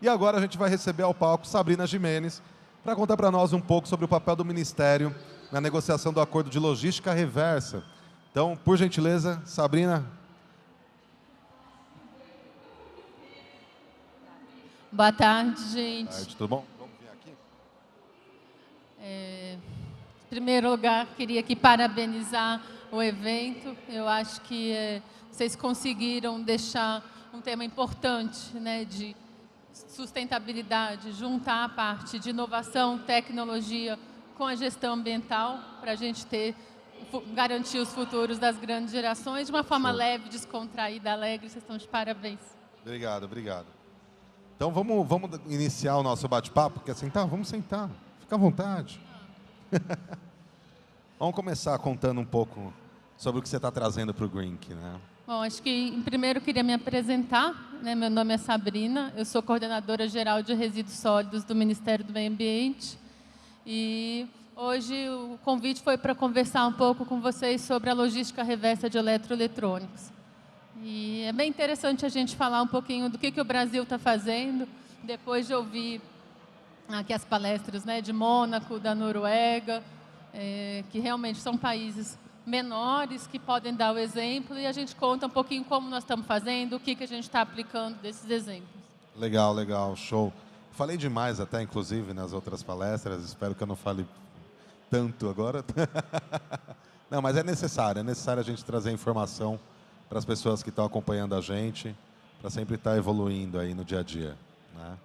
E agora a gente vai receber ao palco Sabrina Gimenez para contar para nós um pouco sobre o papel do Ministério na negociação do acordo de logística reversa. Então, por gentileza, Sabrina. Boa tarde, gente. Boa tarde, tudo bom? Vamos vir aqui? Em primeiro lugar, queria aqui parabenizar o evento. Eu acho que vocês conseguiram deixar um tema importante, né, de sustentabilidade, juntar a parte de inovação, tecnologia com a gestão ambiental, para a gente garantir os futuros das grandes gerações de uma forma leve, descontraída, alegre. Vocês estão de parabéns. Obrigado, obrigado. Então vamos iniciar o nosso bate-papo. Quer sentar? Vamos sentar. Fica à vontade. Vamos começar contando um pouco sobre o que você está trazendo para o GRINC, né? Bom, acho que, primeiro, eu queria me apresentar, né? Meu nome é Sabrina, eu sou coordenadora geral de resíduos sólidos do Ministério do Meio Ambiente. E hoje o convite foi para conversar um pouco com vocês sobre a logística reversa de eletroeletrônicos. E é bem interessante a gente falar um pouquinho do que o Brasil está fazendo, depois de ouvir aqui as palestras, né, de Mônaco, da Noruega, que realmente são países menores que podem dar o exemplo, e a gente conta um pouquinho como nós estamos fazendo, o que a gente está aplicando desses exemplos. Legal, legal, show. Falei demais até, inclusive, nas outras palestras, espero que eu não fale tanto agora. Não, mas é necessário a gente trazer informação para as pessoas que estão acompanhando a gente, para sempre estar evoluindo aí no dia a dia, né?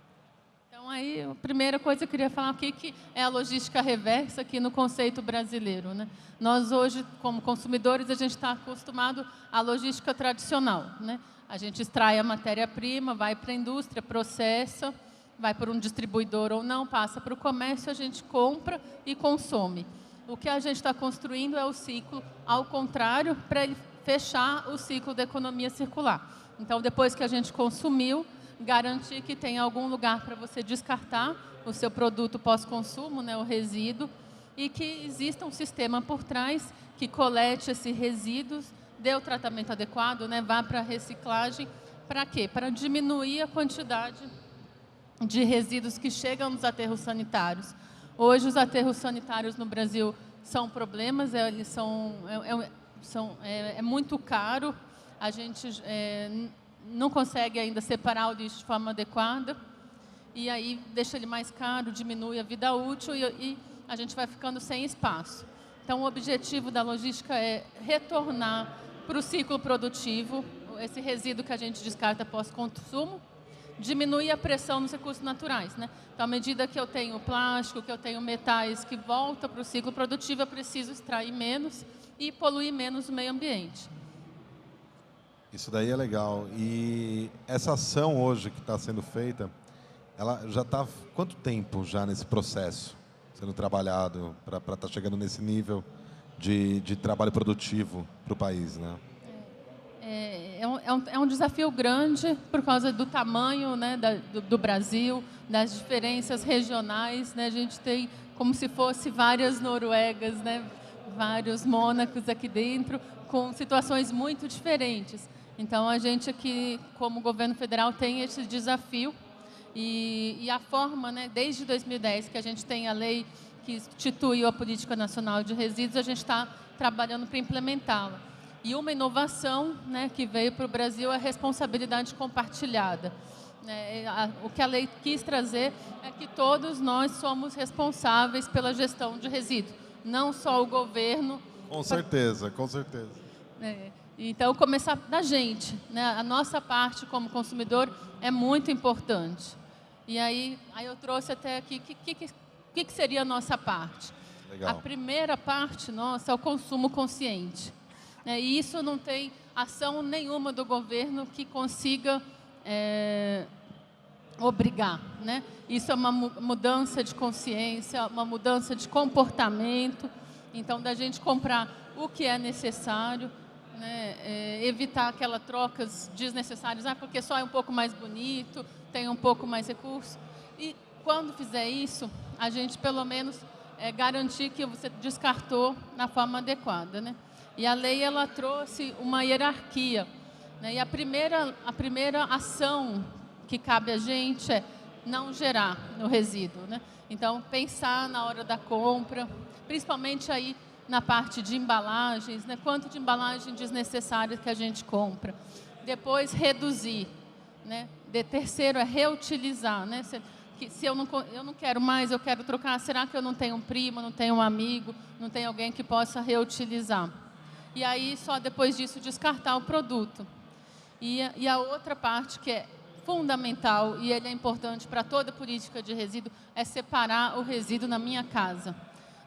Aí, a primeira coisa que eu queria falar, o que é a logística reversa aqui no conceito brasileiro, né? Nós hoje, como consumidores, a gente está acostumado à logística tradicional, né? A gente extrai a matéria-prima, vai para a indústria, processa, vai por um distribuidor ou não, passa para o comércio, a gente compra e consome. O que a gente está construindo é o ciclo ao contrário, para ele fechar o ciclo da economia circular. Então, depois que a gente consumiu, garantir que tem algum lugar para você descartar o seu produto pós-consumo, né, o resíduo, e que exista um sistema por trás que colete esses resíduos, dê o tratamento adequado, né, vá para a reciclagem. Para quê? Para diminuir a quantidade de resíduos que chegam nos aterros sanitários. Hoje, os aterros sanitários no Brasil são problemas, eles é muito caro, a gente não consegue ainda separar o lixo de forma adequada, e aí deixa ele mais caro, diminui a vida útil e a gente vai ficando sem espaço. Então, o objetivo da logística é retornar para o ciclo produtivo, esse resíduo que a gente descarta pós-consumo, diminuir a pressão nos recursos naturais, né? Então, à medida que eu tenho plástico, que eu tenho metais que voltam para o ciclo produtivo, eu preciso extrair menos e poluir menos o meio ambiente. Isso daí é legal. E essa ação hoje que está sendo feita, ela já está quanto tempo já nesse processo sendo trabalhado para estar chegando nesse nível de trabalho produtivo para o país, né? É um desafio grande por causa do tamanho, né, do Brasil, das diferenças regionais, né? A gente tem como se fosse várias Noruegas, né, vários Mônacos aqui dentro, com situações muito diferentes. Então, a gente aqui, como governo federal, tem esse desafio e a forma, né, desde 2010, que a gente tem a lei que instituiu a Política Nacional de Resíduos, a gente está trabalhando para implementá-la. E uma inovação, né, que veio para o Brasil é a responsabilidade compartilhada. O que a lei quis trazer é que todos nós somos responsáveis pela gestão de resíduos, não só o governo. Com certeza, com certeza. Então, começar da gente, né? A nossa parte como consumidor é muito importante. E aí eu trouxe até aqui o que seria a nossa parte. Legal. A primeira parte nossa é o consumo consciente. E isso não tem ação nenhuma do governo que consiga obrigar, né? Isso é uma mudança de consciência, uma mudança de comportamento. Então, da gente comprar o que é necessário, né, evitar aquelas trocas desnecessárias, porque só é um pouco mais bonito, tem um pouco mais recurso. E quando fizer isso, a gente pelo menos garantir que você descartou na forma adequada, né? E a lei ela trouxe uma hierarquia, né? E a primeira ação que cabe a gente é não gerar o resíduo, né? Então, pensar na hora da compra, principalmente aí na parte de embalagens, né? Quanto de embalagem desnecessária que a gente compra. Depois, reduzir, né? Terceiro é reutilizar, né? Se eu não quero mais, eu quero trocar, será que eu não tenho um primo, não tenho um amigo, não tenho alguém que possa reutilizar? E aí, só depois disso, descartar o produto. E a outra parte que é fundamental, e ele é importante para toda política de resíduo, é separar o resíduo na minha casa,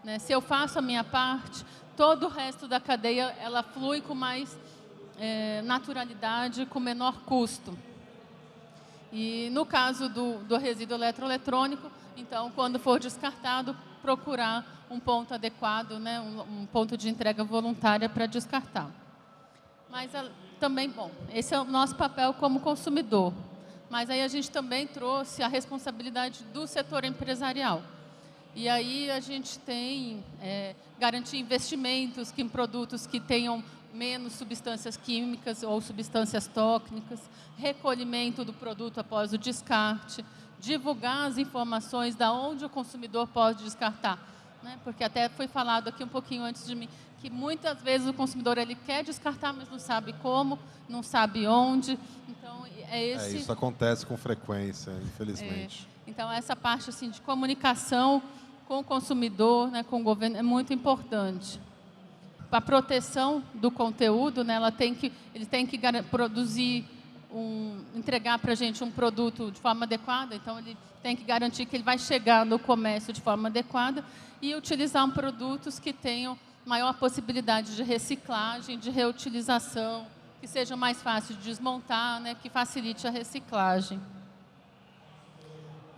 né? Se eu faço a minha parte, todo o resto da cadeia ela flui com mais naturalidade, com menor custo. E no caso do resíduo eletroeletrônico, então, quando for descartado, procurar um ponto adequado, né, um ponto de entrega voluntária para descartar. Mas também, bom, esse é o nosso papel como consumidor. Mas aí a gente também trouxe a responsabilidade do setor empresarial. E aí a gente tem garantir investimentos em produtos que tenham menos substâncias químicas ou substâncias tóxicas, recolhimento do produto após o descarte, divulgar as informações de onde o consumidor pode descartar, né? Porque até foi falado aqui um pouquinho antes de mim, que muitas vezes o consumidor ele quer descartar, mas não sabe como, não sabe onde. Então, isso acontece com frequência, infelizmente. Então, essa parte assim, de comunicação com o consumidor, né, com o governo, é muito importante. A proteção do conteúdo, né, ele tem que produzir, entregar para a gente um produto de forma adequada, então ele tem que garantir que ele vai chegar no comércio de forma adequada e utilizar produtos que tenham maior possibilidade de reciclagem, de reutilização, que seja mais fácil de desmontar, né, que facilite a reciclagem.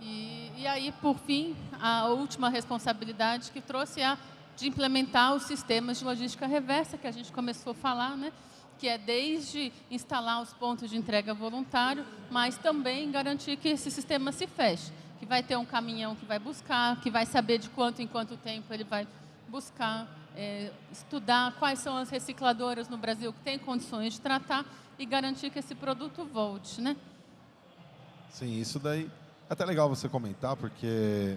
E aí, por fim, a última responsabilidade que trouxe é a de implementar os sistemas de logística reversa, que a gente começou a falar, né? Que é desde instalar os pontos de entrega voluntário, mas também garantir que esse sistema se feche, que vai ter um caminhão que vai buscar, que vai saber de quanto em quanto tempo ele vai buscar, estudar quais são as recicladoras no Brasil que têm condições de tratar e garantir que esse produto volte, né? Sim, isso daí é até legal você comentar, porque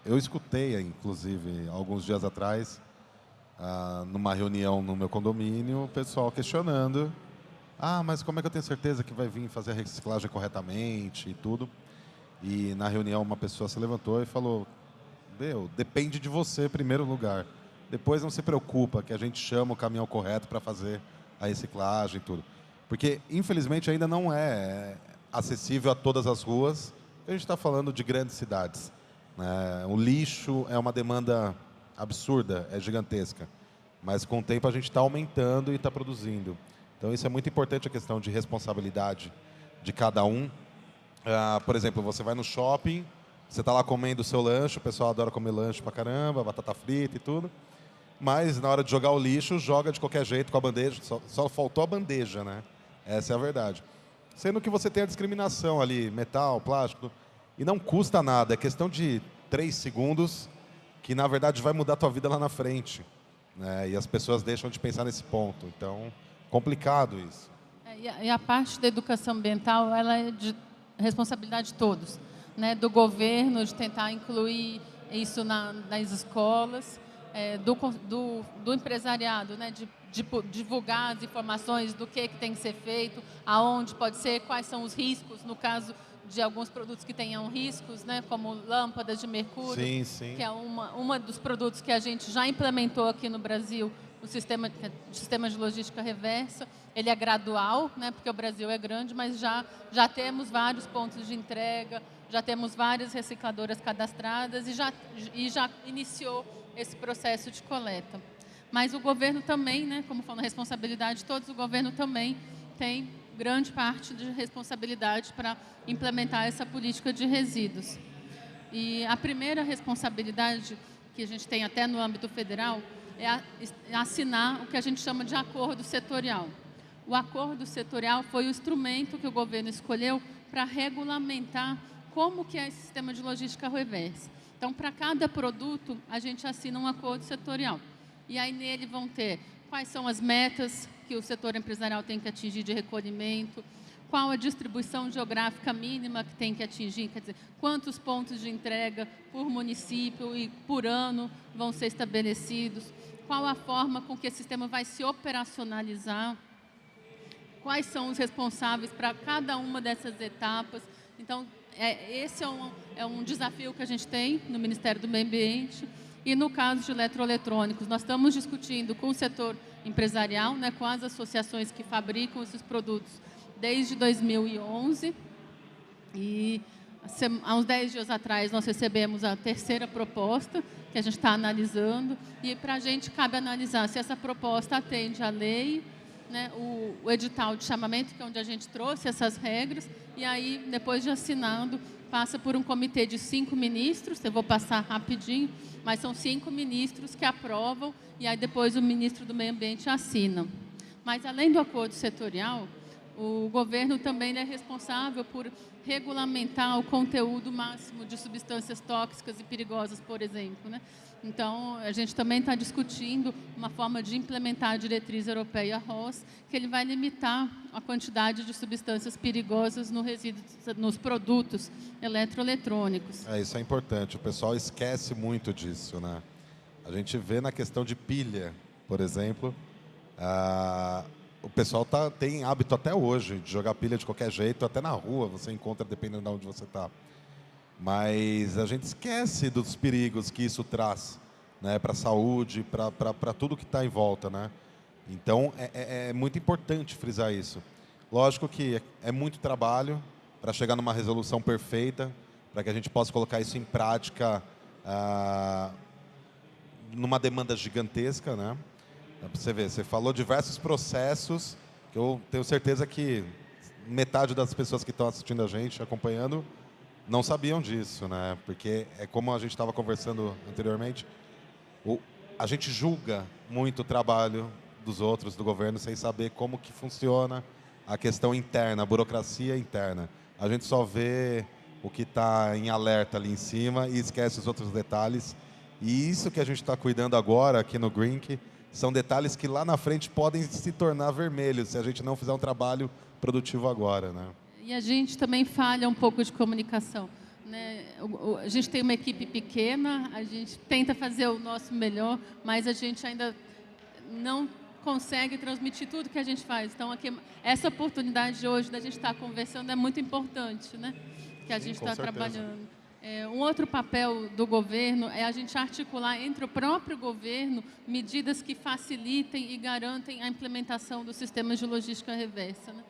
eu escutei, inclusive, alguns dias atrás, numa reunião no meu condomínio, o pessoal questionando: mas como é que eu tenho certeza que vai vir fazer a reciclagem corretamente e tudo? E na reunião uma pessoa se levantou e falou: depende de você em primeiro lugar. Depois não se preocupa que a gente chama o caminhão correto para fazer a reciclagem e tudo. Porque, infelizmente, ainda não é acessível a todas as ruas. A gente está falando de grandes cidades. O lixo é uma demanda absurda, é gigantesca. Mas com o tempo a gente está aumentando e está produzindo. Então isso é muito importante, a questão de responsabilidade de cada um. Por exemplo, você vai no shopping, você está lá comendo o seu lanche, o pessoal adora comer lanche pra caramba, batata frita e tudo. Mas na hora de jogar o lixo, joga de qualquer jeito com a bandeja. Só faltou a bandeja, né? Essa é a verdade. Sendo que você tem a discriminação ali, metal, plástico. E não custa nada, é questão de 3 segundos que, na verdade, vai mudar a tua vida lá na frente, né? E as pessoas deixam de pensar nesse ponto. Então, complicado isso. E a parte da educação ambiental, ela é de responsabilidade de todos, né? Do governo, de tentar incluir isso nas escolas, do empresariado, né? De divulgar as informações do que tem que ser feito, aonde pode ser, quais são os riscos, no caso de alguns produtos que tenham riscos, né, como lâmpadas de mercúrio, sim, sim. Que é uma dos produtos que a gente já implementou aqui no Brasil, o sistema de logística reversa. Ele é gradual, né, porque o Brasil é grande, mas já temos vários pontos de entrega, já temos várias recicladoras cadastradas e já iniciou esse processo de coleta. Mas o governo também, né, como falando, a responsabilidade de todos, o governo também tem grande parte de responsabilidade para implementar essa política de resíduos. E a primeira responsabilidade que a gente tem até no âmbito federal é assinar o que a gente chama de acordo setorial. O acordo setorial foi o instrumento que o governo escolheu para regulamentar como que é esse sistema de logística reversa. Então, para cada produto, a gente assina um acordo setorial. E aí nele vão ter quais são as metas que o setor empresarial tem que atingir de recolhimento, qual a distribuição geográfica mínima que tem que atingir, quer dizer, quantos pontos de entrega por município e por ano vão ser estabelecidos, qual a forma com que esse sistema vai se operacionalizar, quais são os responsáveis para cada uma dessas etapas. Então, esse é um desafio que a gente tem no Ministério do Meio Ambiente. E no caso de eletroeletrônicos, nós estamos discutindo com o setor empresarial, né, com as associações que fabricam esses produtos desde 2011. E há uns 10 dias atrás nós recebemos a terceira proposta que a gente está analisando. E para a gente cabe analisar se essa proposta atende à lei, né, o edital de chamamento, que é onde a gente trouxe essas regras, e aí, depois de assinado, passa por um comitê de 5 ministros, eu vou passar rapidinho, mas são 5 ministros que aprovam, e aí depois o ministro do Meio Ambiente assina. Mas, além do acordo setorial, o governo também é responsável por regulamentar o conteúdo máximo de substâncias tóxicas e perigosas, por exemplo, né? Então, a gente também está discutindo uma forma de implementar a diretriz europeia ROS, que ele vai limitar a quantidade de substâncias perigosas nos produtos eletroeletrônicos. Isso é importante. O pessoal esquece muito disso, né? A gente vê na questão de pilha, por exemplo, o pessoal tem hábito até hoje de jogar pilha de qualquer jeito, até na rua você encontra, dependendo de onde você está. Mas a gente esquece dos perigos que isso traz, né, para a saúde, para tudo que está em volta, né? Então, é muito importante frisar isso. Lógico que é muito trabalho para chegar numa resolução perfeita, para que a gente possa colocar isso em prática numa demanda gigantesca, né? Para você ver, você falou diversos processos, que eu tenho certeza que metade das pessoas que estão assistindo a gente, acompanhando, não sabiam disso, né? Porque é como a gente estava conversando anteriormente, a gente julga muito o trabalho dos outros, do governo, sem saber como que funciona a questão interna, a burocracia interna. A gente só vê o que está em alerta ali em cima e esquece os outros detalhes. E isso que a gente está cuidando agora aqui no GRINC são detalhes que lá na frente podem se tornar vermelhos se a gente não fizer um trabalho produtivo agora, né? E a gente também falha um pouco de comunicação, né? A gente tem uma equipe pequena, a gente tenta fazer o nosso melhor, mas a gente ainda não consegue transmitir tudo que a gente faz. Então, aqui, essa oportunidade de hoje da gente estar conversando é muito importante, né? Que a gente está trabalhando. Um outro papel do governo é a gente articular entre o próprio governo medidas que facilitem e garantem a implementação dos sistemas de logística reversa, né?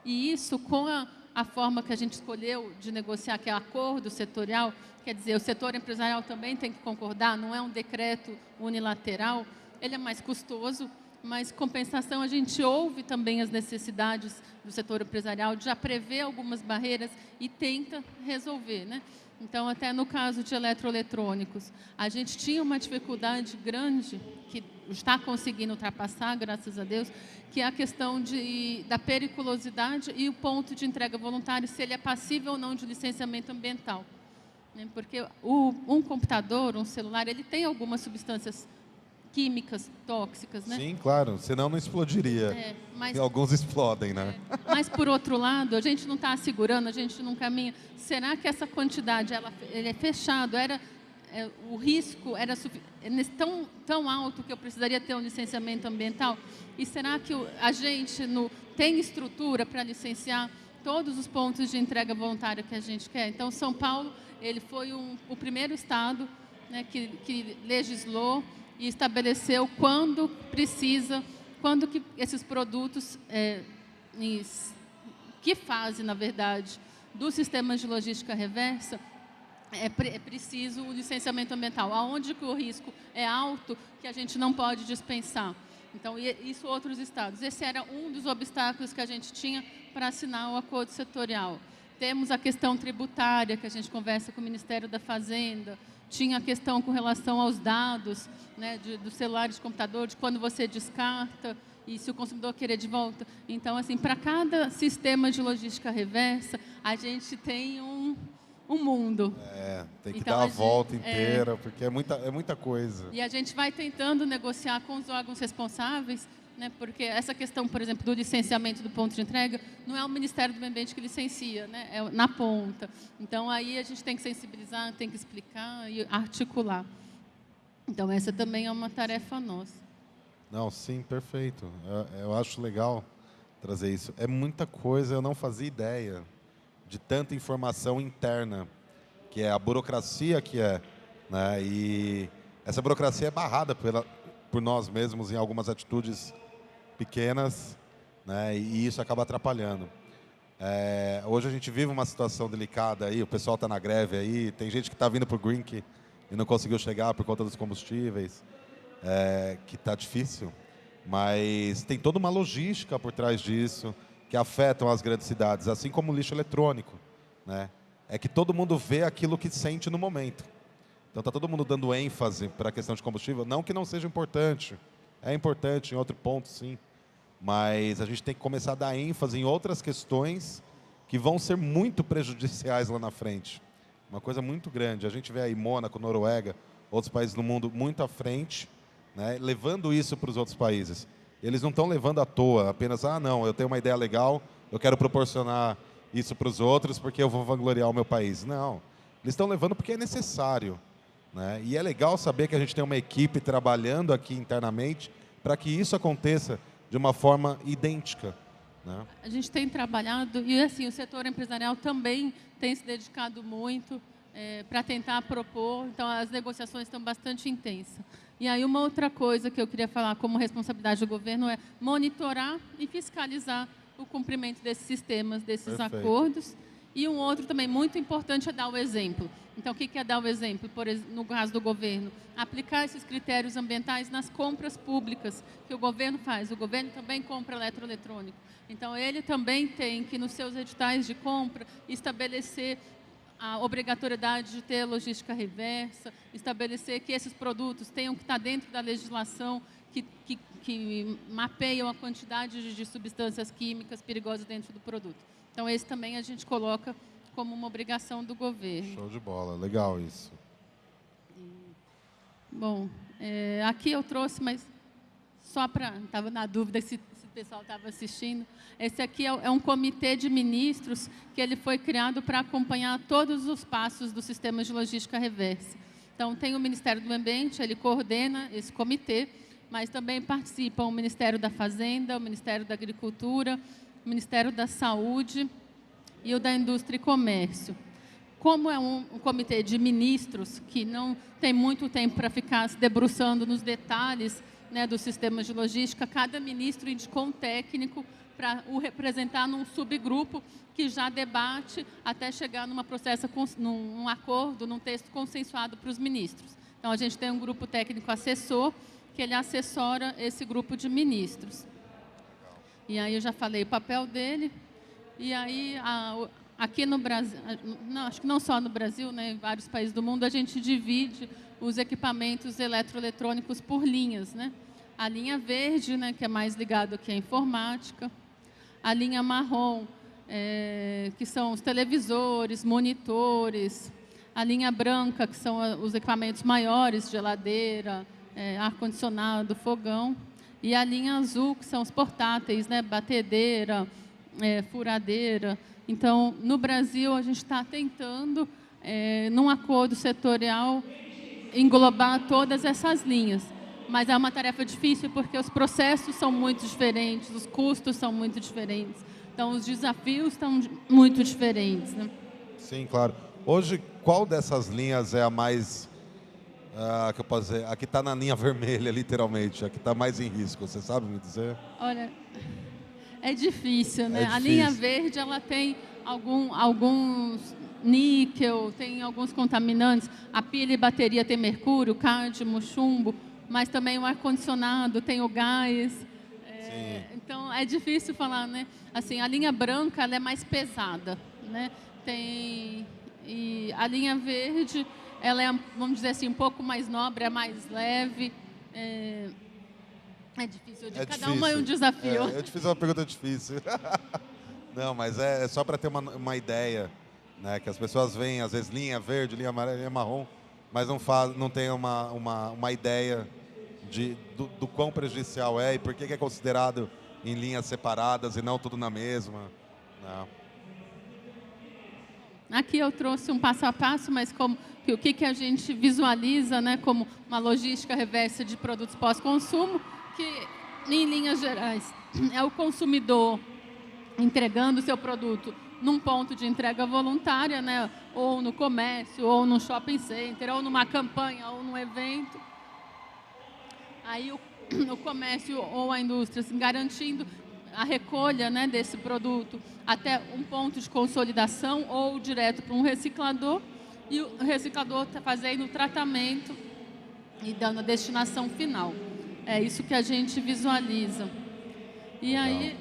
E isso, com a forma que a gente escolheu de negociar, que é o acordo setorial, quer dizer, o setor empresarial também tem que concordar, não é um decreto unilateral, ele é mais custoso, mas, compensação, a gente ouve também as necessidades do setor empresarial, já prevê algumas barreiras e tenta resolver, né? Então, até no caso de eletroeletrônicos, a gente tinha uma dificuldade grande, que está conseguindo ultrapassar, graças a Deus, que é a questão da periculosidade e o ponto de entrega voluntária, se ele é passível ou não de licenciamento ambiental, né? Porque um computador, um celular, ele tem algumas substâncias químicas tóxicas, né? Sim, claro, senão não explodiria. E alguns explodem, né? Mas, por outro lado, a gente não está assegurando, a gente não caminha. Será que essa quantidade, ele é fechado? O risco era tão alto que eu precisaria ter um licenciamento ambiental? E será que a gente tem estrutura para licenciar todos os pontos de entrega voluntária que a gente quer? Então, São Paulo, ele foi o primeiro estado, né, que legislou e estabeleceu quando que esses produtos, que fase, na verdade, dos sistemas de logística reversa, é preciso o licenciamento ambiental. Aonde que o risco é alto, que a gente não pode dispensar. Então, isso outros estados. Esse era um dos obstáculos que a gente tinha para assinar o acordo setorial. Temos a questão tributária, que a gente conversa com o Ministério da Fazenda. Tinha a questão com relação aos dados, né, do celular, de computador, de quando você descarta e se o consumidor querer de volta. Então, assim, para cada sistema de logística reversa, a gente tem um mundo. Tem que dar a volta inteira, porque é muita coisa. E a gente vai tentando negociar com os órgãos responsáveis né? Porque essa questão, por exemplo, do licenciamento do ponto de entrega, não é o Ministério do Meio Ambiente que licencia, né? É na ponta. Então, aí a gente tem que sensibilizar, tem que explicar e articular. Então, essa também é uma tarefa nossa. Não, sim, perfeito. Eu acho legal trazer isso. É muita coisa, eu não fazia ideia de tanta informação interna, que é a burocracia que é, né? E essa burocracia é barrada por nós mesmos em algumas atitudes pequenas, né? E isso acaba atrapalhando. Hoje a gente vive uma situação delicada aí, o pessoal está na greve aí, tem gente que está vindo para o Green e não conseguiu chegar por conta dos combustíveis, que está difícil, mas tem toda uma logística por trás disso que afetam as grandes cidades, assim como o lixo eletrônico, né? É que todo mundo vê aquilo que sente no momento. Então está todo mundo dando ênfase para a questão de combustível, não que não seja importante, é importante em outro ponto, sim, mas a gente tem que começar a dar ênfase em outras questões que vão ser muito prejudiciais lá na frente. Uma coisa muito grande. A gente vê aí Mônaco, Noruega, outros países no mundo muito à frente, né, levando isso para os outros países. Eles não estão levando à toa, apenas, não, eu tenho uma ideia legal, eu quero proporcionar isso para os outros porque eu vou vangloriar o meu país. Não, eles estão levando porque é necessário, né? E é legal saber que a gente tem uma equipe trabalhando aqui internamente para que isso aconteça de uma forma idêntica, né? A gente tem trabalhado, e assim, o setor empresarial também tem se dedicado muito para tentar propor, então as negociações estão bastante intensas. E aí uma outra coisa que eu queria falar como responsabilidade do governo é monitorar e fiscalizar o cumprimento desses sistemas, desses Perfeito. acordos. E um outro também muito importante é dar o exemplo. Então, o que é dar o exemplo? No caso do governo, aplicar esses critérios ambientais nas compras públicas que o governo faz. O governo também compra eletroeletrônico. Então, ele também tem que, nos seus editais de compra, estabelecer a obrigatoriedade de ter logística reversa, estabelecer que esses produtos tenham que estar dentro da legislação que mapeiam a quantidade de substâncias químicas perigosas dentro do produto. Então, esse também a gente coloca como uma obrigação do governo. Show de bola, legal isso. Bom, aqui eu trouxe, mas só para... Estava na dúvida se o pessoal estava assistindo. Esse aqui é um comitê de ministros que ele foi criado para acompanhar todos os passos do sistema de logística reversa. Então, tem o Ministério do Meio Ambiente, ele coordena esse comitê, mas também participam o Ministério da Fazenda, o Ministério da Agricultura, o Ministério da Saúde e o da Indústria e Comércio. Como é um comitê de ministros que não tem muito tempo para ficar se debruçando nos detalhes, né, dos sistemas de logística, cada ministro indicou um técnico para o representar num subgrupo que já debate até chegar num acordo, num texto consensuado para os ministros. Então, a gente tem um grupo técnico assessor, que ele assessora esse grupo de ministros. E aí eu já falei o papel dele. E aí, aqui no Brasil, acho que não só no Brasil, né, em vários países do mundo, a gente divide os equipamentos eletroeletrônicos por linhas, né? A linha verde, né, que é mais ligado aqui à informática. A linha marrom, que são os televisores, monitores. A linha branca, que são os equipamentos maiores, geladeira, ar-condicionado, fogão. E a linha azul, que são os portáteis, né, batedeira, furadeira. Então, no Brasil, a gente está tentando, num acordo setorial, englobar todas essas linhas. Mas é uma tarefa difícil porque os processos são muito diferentes, os custos são muito diferentes. Então, os desafios estão muito diferentes, né? Sim, claro. Hoje, qual dessas linhas é a mais, que eu posso dizer, a que está na linha vermelha, literalmente, a que está mais em risco? Você sabe me dizer? Olha, é difícil, né? É difícil. A linha verde, ela tem alguns níquel, tem alguns contaminantes. A pilha e bateria tem mercúrio, cádmio, chumbo, mas também o ar-condicionado tem o gás. Então, é difícil falar, né? Assim, a linha branca, ela é mais pesada, né? E a linha verde, ela é, vamos dizer assim, um pouco mais nobre, é mais leve. É difícil, cada uma é um desafio. Eu te fiz uma pergunta difícil. Não, mas é só para ter uma ideia, né? Que as pessoas veem, às vezes, linha verde, linha amarela, linha marrom, mas não tem uma ideia do quão prejudicial é e por que é considerado em linhas separadas e não tudo na mesma. Não. Aqui eu trouxe um passo a passo, mas o que a gente visualiza, né, como uma logística reversa de produtos pós-consumo, que, em linhas gerais, é o consumidor entregando o seu produto num ponto de entrega voluntária, né, ou no comércio, ou no shopping center, ou numa campanha, ou num evento. Aí o comércio ou a indústria assim, garantindo a recolha, né, desse produto até um ponto de consolidação ou direto para um reciclador, e o reciclador está fazendo o tratamento e dando a destinação final. É isso que a gente visualiza. E aí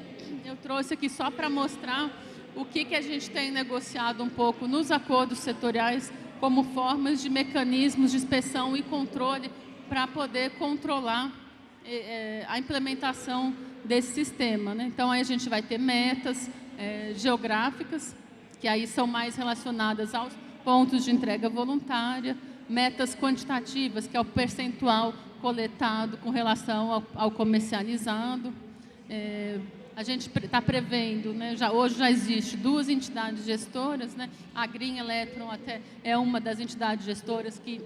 eu trouxe aqui só para mostrar o que a gente tem negociado um pouco nos acordos setoriais como formas de mecanismos de inspeção e controle para poder controlar a implementação desse sistema, né? Então, aí a gente vai ter metas geográficas, que aí são mais relacionadas aos pontos de entrega voluntária, metas quantitativas, que é o percentual coletado com relação ao comercializado. A gente está prevendo, né, hoje já existe 2 entidades gestoras, né? A Green Electron até é uma das entidades gestoras que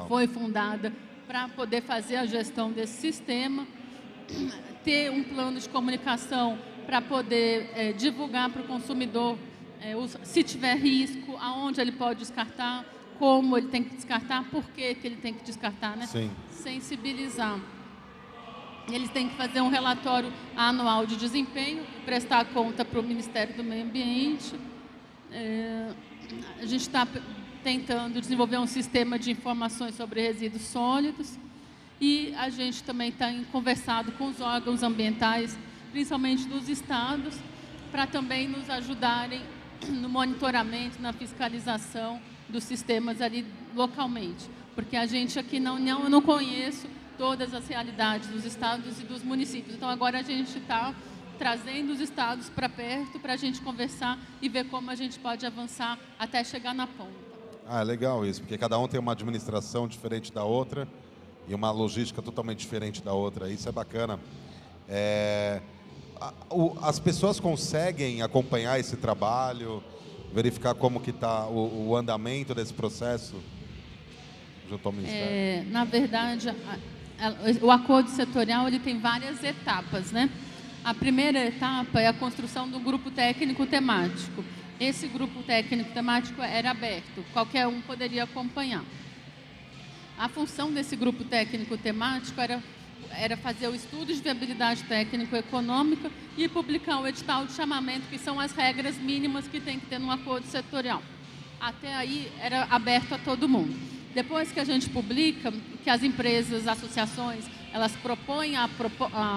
foi fundada para poder fazer a gestão desse sistema, ter um plano de comunicação para poder divulgar para o consumidor se tiver risco, aonde ele pode descartar, como ele tem que descartar, por que ele tem que descartar, né? Sim. Sensibilizar. Eles têm que fazer um relatório anual de desempenho, prestar conta para o Ministério do Meio Ambiente. A gente está tentando desenvolver um sistema de informações sobre resíduos sólidos e a gente também tem conversado com os órgãos ambientais, principalmente dos estados, para também nos ajudarem no monitoramento, na fiscalização dos sistemas ali localmente. Porque a gente aqui eu não conheço todas as realidades dos estados e dos municípios. Então, agora a gente está trazendo os estados para perto para a gente conversar e ver como a gente pode avançar até chegar na ponta. Ah, é legal isso, porque cada um tem uma administração diferente da outra e uma logística totalmente diferente da outra. Isso é bacana. As pessoas conseguem acompanhar esse trabalho, verificar como que está o andamento desse processo junto ao Ministério? Na verdade, o acordo setorial ele tem várias etapas, né? A primeira etapa é a construção do grupo técnico temático. Esse grupo técnico temático era aberto, qualquer um poderia acompanhar. A função desse grupo técnico temático era fazer o estudo de viabilidade técnico-econômica e publicar o edital de chamamento, que são as regras mínimas que tem que ter num acordo setorial. Até aí era aberto a todo mundo. Depois que a gente publica, que as empresas, associações, elas propõem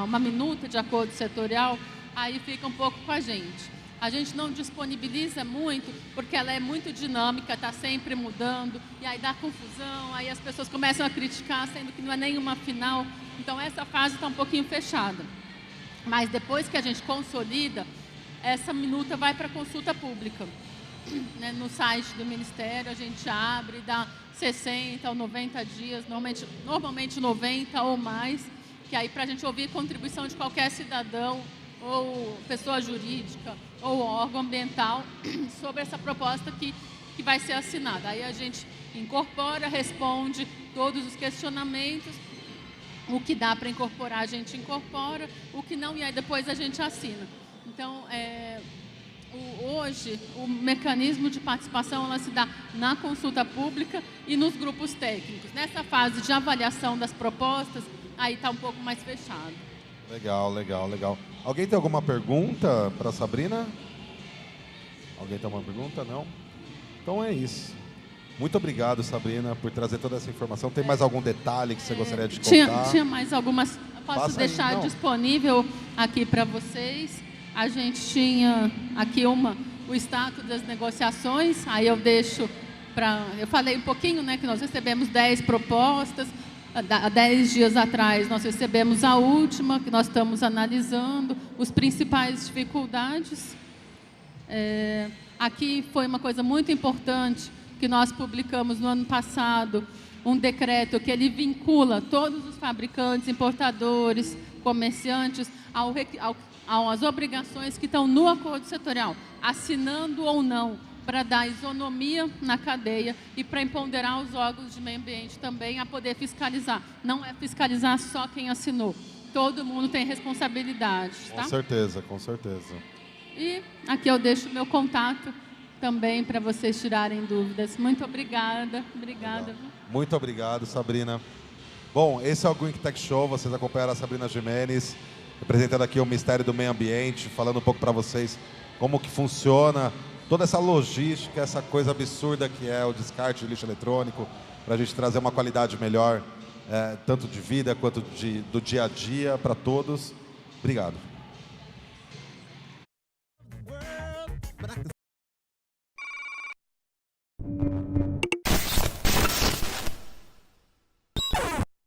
uma minuta de acordo setorial, aí fica um pouco com a gente. A gente não disponibiliza muito, porque ela é muito dinâmica, está sempre mudando, e aí dá confusão, aí as pessoas começam a criticar, sendo que não é nenhuma final. Então, essa fase está um pouquinho fechada. Mas depois que a gente consolida, essa minuta vai para consulta pública. No site do Ministério, a gente abre, dá 60 ou 90 dias, normalmente 90 ou mais, que aí para a gente ouvir contribuição de qualquer cidadão, ou pessoa jurídica, ou órgão ambiental, sobre essa proposta que vai ser assinada. Aí a gente incorpora, responde todos os questionamentos, o que dá para incorporar a gente incorpora, o que não, e aí depois a gente assina. Então, hoje, o mecanismo de participação ela se dá na consulta pública e nos grupos técnicos. Nessa fase de avaliação das propostas, aí está um pouco mais fechado. Legal, legal, legal. Alguém tem alguma pergunta para a Sabrina? Alguém tem alguma pergunta? Não? Então é isso. Muito obrigado, Sabrina, por trazer toda essa informação. Tem mais algum detalhe que você gostaria de contar? Tinha mais algumas. Posso deixar disponível aqui para vocês. A gente tinha aqui o status das negociações. Aí eu deixo para... Eu falei um pouquinho, né, que nós recebemos 10 propostas. Há 10 dias atrás, nós recebemos a última, que nós estamos analisando, as principais dificuldades. Aqui foi uma coisa muito importante que nós publicamos no ano passado, um decreto que ele vincula todos os fabricantes, importadores, comerciantes às obrigações que estão no acordo setorial, assinando ou não, para dar isonomia na cadeia e para empoderar os órgãos de meio ambiente também a poder fiscalizar. Não é fiscalizar só quem assinou. Todo mundo tem responsabilidade. Tá? Com certeza, com certeza. E aqui eu deixo o meu contato também para vocês tirarem dúvidas. Muito obrigada. Obrigada. Legal. Muito obrigado, Sabrina. Bom, esse é o Green Tech Show. Vocês acompanharam a Sabrina Gimenez, representando aqui o Ministério do Meio Ambiente, falando um pouco para vocês como que funciona toda essa logística, essa coisa absurda que é o descarte de lixo eletrônico, para a gente trazer uma qualidade melhor, tanto de vida quanto do dia a dia para todos. Obrigado.